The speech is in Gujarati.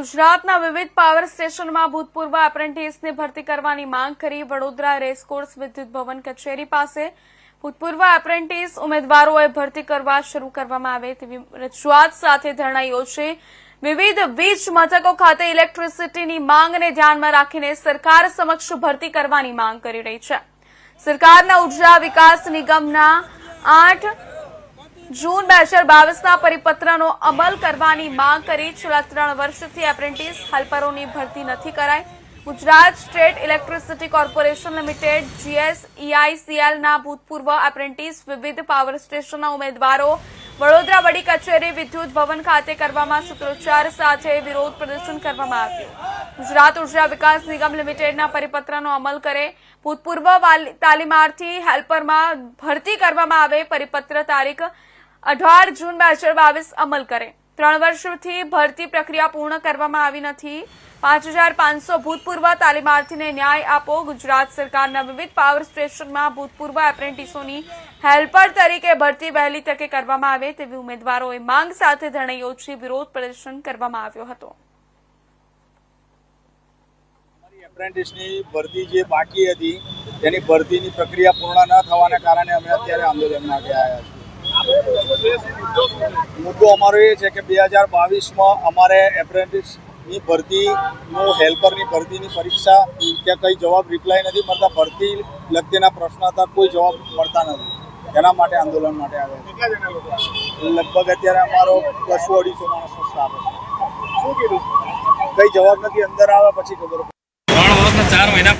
ગુજરાતના વિવિધ પાવર સ્ટેશનમાં ભૂતપૂર્વ એપ્રેન્ટિસની ભરતી કરવાની માંગ કરી વડોદરા રેસકોર્સ વિદ્યુત ભવન કચેરી પાસે ભૂતપૂર્વ એપ્રેન્ટિસ ઉમેદવારોએ ભરતી કરવા શરૂ કરવામાં આવે તેવી રજૂઆત સાથે ધરણા યોજી વિવિધ વીજ મથકો ખાતે ઇલેક્ટ્રિસિટીની માંગને ધ્યાનમાં રાખીને સરકાર સમક્ષ ભરતી કરવાની માંગ કરી રહી છે। સરકારના ઉર્જા વિકાસ નિગમના 8 જૂન 2022ના પરિપત્રનો અમલ કરવાની માંગ કરી છેલ્લા 3 વર્ષથી એપ્રેન્ટિસ હેલ્પરોની ભરતી નથી કરાઈ। Gujarat state electricity corporation limited GSEICLના ભૂતપૂર્વ એપ્રેન્ટિસ વિવિધ પાવર સ્ટેશનના ઉમેદવારો વડોદરા વડી કચેરી વિદ્યુત ભવન ખાતે કરવામાં સૂત્રોચ્ચાર સાથે વિરોધ પ્રદર્શન કરવામાં આવ્યું। ગુજરાત ઉર્જા વિકાસ નિગમ લિમિટેડના પરિપત્રનો અમલ કરે, ભૂતપૂર્વ તાલીમાર્થી હેલ્પરમાં ભરતી કરવામાં આવે, પરિપત્ર તારીખ 18 જૂન 2022 અમલ કરે। 3 વર્ષથી ભરતી પ્રક્રિયા પૂર્ણ કરવામાં આવી નથી। 5500 ભૂતપૂર્વ તાલીમાર્થીને ન્યાય આપો। ગુજરાત સરકારના વિવિધ પાવર સ્ટેશનમાં ભૂતપૂર્વ એપ્રેન્ટિસોની હેલ્પર તરીકે ભરતી વહેલી તકે કરવામાં આવે તેવી ઉમેદવારોએ માંગ સાથે ધરણા યોજી વિરોધ પ્રદર્શન કરવામાં આવ્યો હતો। એપ્રેન્ટિસની ભરતી જે બાકી હતી તેની ભરતીની પ્રક્રિયા પૂર્ણ ન થવાના કારણે અમે અત્યારે આંદોલન માટે આવ્યા છીએ। મુદ્દો અમારો એ છે કે 2022માં અમારે એપ્રેન્ટિસની ભરતીનું હેલ્પરની ભરતીની પરીક્ષા કે કંઈ જવાબ રિપ્લાય નથી મળતા, ભરતી લગતીના પ્રશ્નો હતા કોઈ જવાબ મળતા નથી, એના માટે આંદોલન માટે આવ્યા છે। લગભગ અત્યારે અમારો 200-250 માણસનો સ્ટાફ છે। શું કીધું કંઈ જવાબ નથી, અંદર આવે પછી ખબર પડે। 3 વર્ષના 4 મહિના